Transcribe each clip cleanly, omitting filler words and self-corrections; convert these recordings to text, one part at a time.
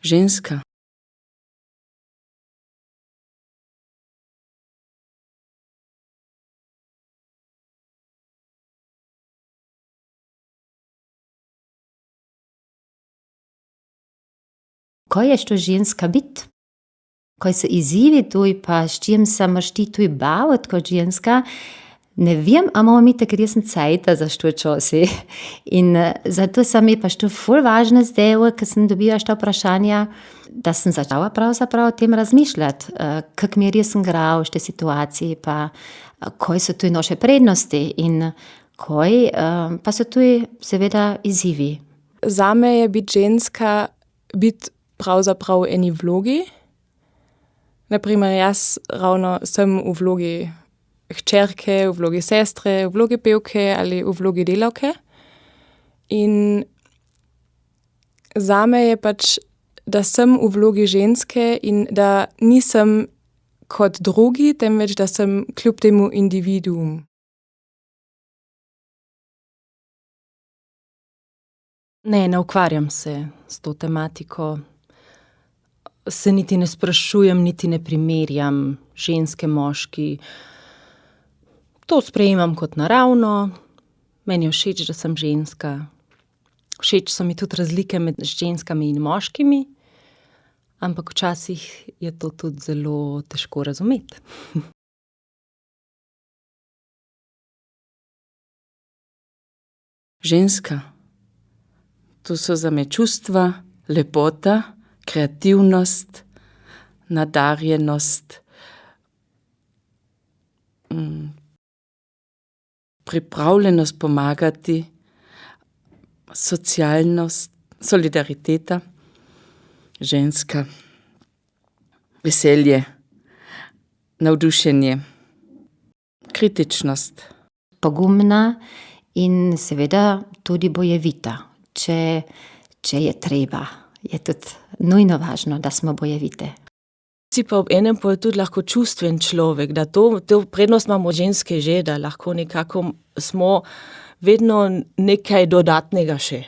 Ženska. Kaj je to ženska biti? Kaj so izzivi tuj, pa s čim se moraš ti tuj baviti kot ženska? Ne vem, a imamo mi tako resen cajta za to včasih. In zato se mi pa to ful važno zdelo, ko sem dobila ta vprašanja, da sem začala pravzaprav o tem razmišljati, kako mi resen gre v tej situaciji, pa kaj so tuj naše prednosti in kaj pa so tuj seveda izzivi. Zame je biti ženska, biti pravzaprav eni vlogi. Naprimer, jaz ravno sem v vlogi hčerke, v vlogi sestre, v vlogi pevke ali v vlogi delavke. In zame je pač, da sem v vlogi ženske in da nisem kot drugi, temveč da sem kljub temu individuum. Ne ukvarjam se s to tematiko. Se niti ne sprašujem, niti ne primerjam ženske, moški. To sprejemam kot naravno. Meni je všeč, da sem ženska. Všeč so mi tudi razlike med ženskami in moškimi, ampak včasih je to tudi zelo težko razumeti. Ženska. To so zame čustva, lepota, kreativnost, nadarjenost, pripravljenost pomagati, socialnost, solidariteta. Ženska. Veselje, navdušenje, kritičnost. Pogumna in seveda tudi bojevita. Če je treba, je tudi nujno važno, da smo bojevite. Si pa ob enem pol tudi lahko čustven človek, da to prednost imamo ženske že, da lahko nekako smo vedno nekaj dodatnega še.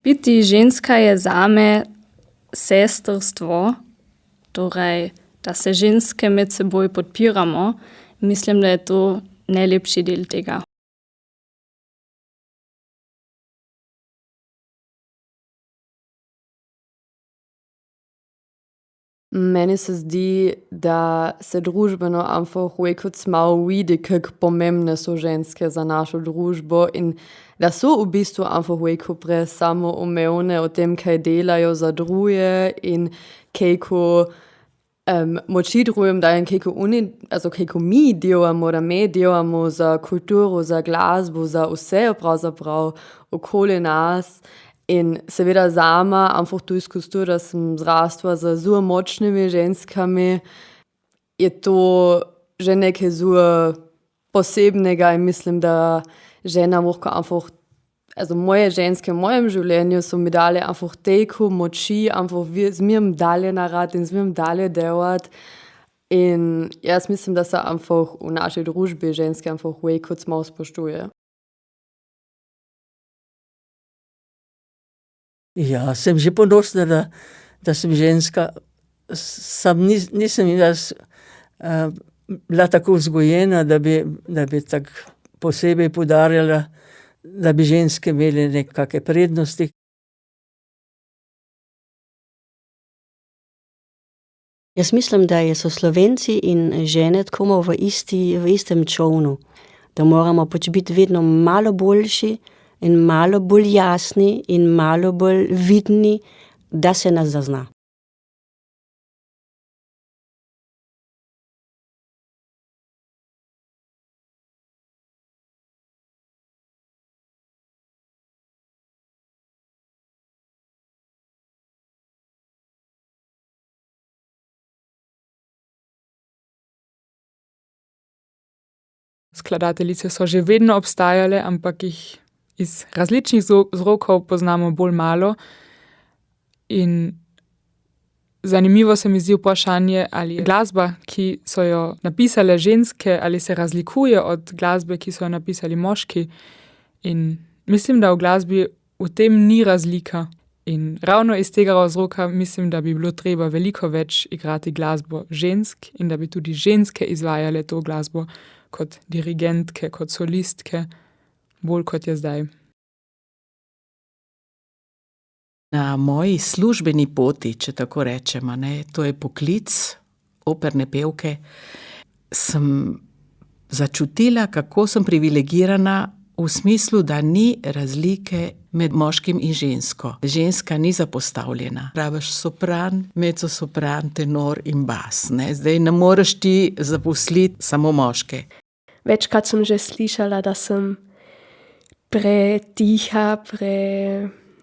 Biti ženska je zame sestrstvo, torej, da se ženske med seboj podpiramo. Mislim, da je to najlepši del tega. Meni se zdi, da se družbeno einfach veliko malo vidi, kako pomembne so ženske za našo družbo in da so v bistvu einfach veliko samoumevne o tem, kaj delajo za druge in kako moči drugim dajo in kako mi delamo, da mi delamo za kulturo, za glasbo, za vse pravzaprav okoli nas. In seveda zame, einfach tudi skozi to, da sem zrasla z zelo močnimi ženskami, je to že nekaj zelo posebnega in mislim, da žena lahko einfach, moje ženske v mojem življenju so mi dale einfach toliko moči, einfach z njim dalje narediti in z njim dalje delati. In jaz mislim, da se einfach v naši družbi ženske einfach veliko malo spoštuje. Ja, sem že ponosna, da sem ženska. Sam nisem jaz bila tako vzgojena, da bi tako posebej poudarjala, da bi ženske imele nekake prednosti. Jaz mislim, da so Slovenci in žene tako malo v istem čolnu. Da moramo pač biti vedno malo boljši in malo bolj jasni in malo bolj vidni, da se nas zazna. Skladateljice so že vedno obstajale, ampak jih iz različnih vzrokov poznamo bolj malo. In Zanimivo se mi zdi vprašanje, ali je glasba, ki so jo napisale ženske, ali se razlikuje od glasbe, ki so jo napisali moški. In mislim, da v glasbi v tem ni razlika. In ravno iz tega razloga mislim, da bi bilo treba veliko več igrati glasbo žensk in da bi tudi ženske izvajale to glasbo kot dirigentke, kot solistke, bolj kot je zdaj. Na moji službeni poti, če tako rečemo, to je poklic operne pevke, sem začutila, kako sem privilegirana v smislu, da ni razlike med moškim in žensko. Ženska ni zapostavljena. Rabiš sopran, mezzosopran, tenor in bas. Zdaj ne moreš ti zaposliti samo moške. Večkrat sem že slišala, da sem pretiha,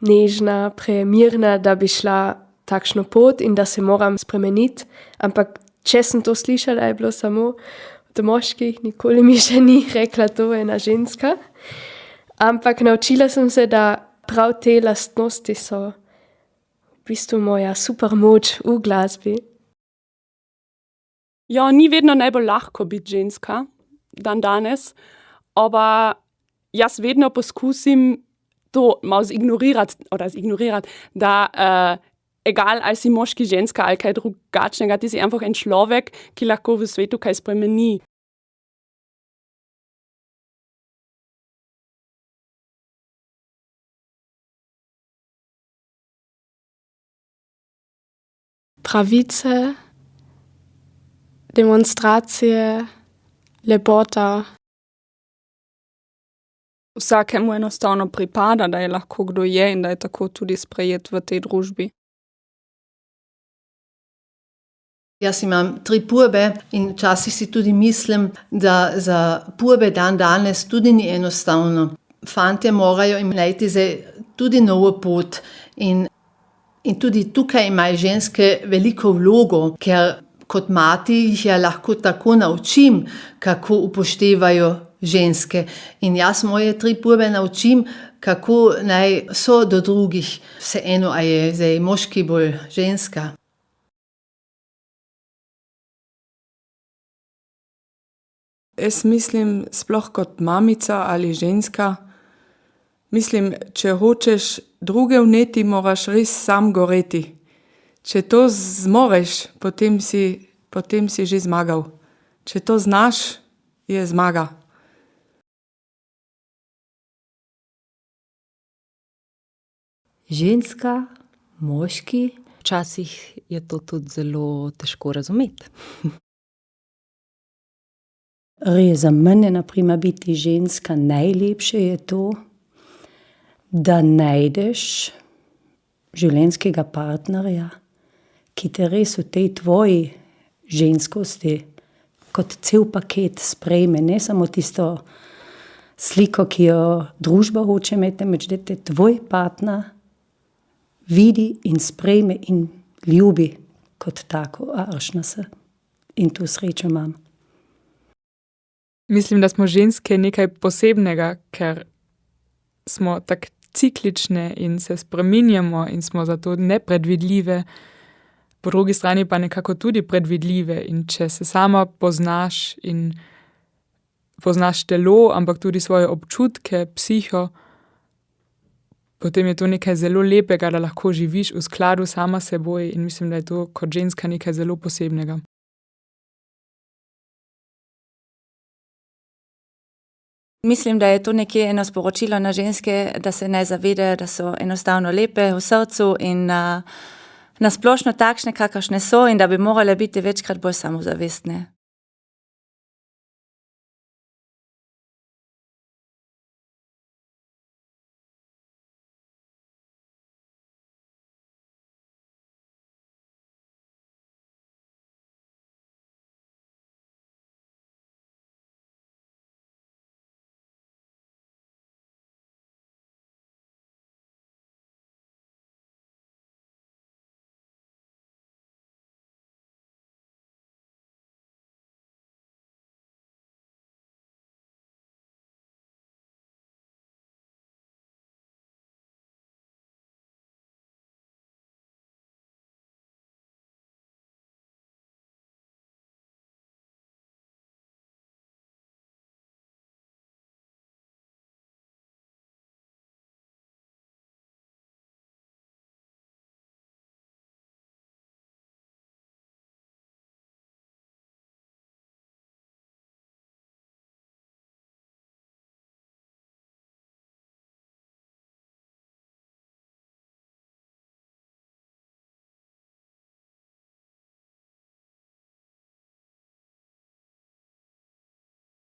nežna, premirna, da bi šla takšno pot in da se moram spremeniti. Ampak če sem to slišala, je bilo samo od moških, nikoli mi še ni rekla, to je ena ženska. Ampak naučila sem se, da prav te lastnosti so v bistvu moja super moč v glasbi. Ja, ni vedno najbolj lahko biti ženska, danes, ampak jaz vedno poskusim to malo zignorirati, da egal, ali si moški, ženska ali kaj drugačnega, ti si einfach en človek, ki lahko v svetu kaj spremeni. Pravice, demonstracije, lepota. Vsakemu enostavno pripada, da je lahko kdo je in da je tako tudi sprejet v tej družbi. Jaz imam 3 purbe in včasih si tudi mislim, da za purbe danes tudi ni enostavno. Fantje morajo najti zdaj tudi novo pot in tudi tukaj imajo ženske veliko vlogo, ker kot mati jih ja lahko tako naučim, kako upoštevajo ženske. In jaz moje 3 purbe naučim, kako naj so do drugih. Vseeno, a je zdaj moški bolj ženska. Jaz mislim, sploh kot mamica ali ženska, mislim, če hočeš druge vneti, moraš res sam goreti. Če to zmoreš, potem si že zmagal. Če to znaš, je zmaga. Ženska, moški. Včasih je to tudi zelo težko razumeti. Res, za mene, na primer, biti ženska najlepše je to, da najdeš življenjskega partnerja, ki te res v tej tvoji ženskosti kot cel paket sprejme, ne samo tisto sliko, ki jo družba hoče imeti, temveč da te tvoj partner vidi in sprejme in ljubi kot tako, in tu srečo imam. Mislim, da smo ženske nekaj posebnega, ker smo tako ciklične in se spreminjamo in smo zato nepredvidljive, po drugi strani pa nekako tudi predvidljive. In če se sama poznaš in poznaš telo, ampak tudi svoje občutke, psiho, potem je to nekaj zelo lepega, da lahko živiš v skladu sama s seboj in mislim, da je to kot ženska nekaj zelo posebnega. Mislim, da je to nekje eno sporočilo na ženske, da se naj zavedajo, da so enostavno lepe v srcu in na splošno takšne, kakršne so in da bi morale biti večkrat bolj samozavestne.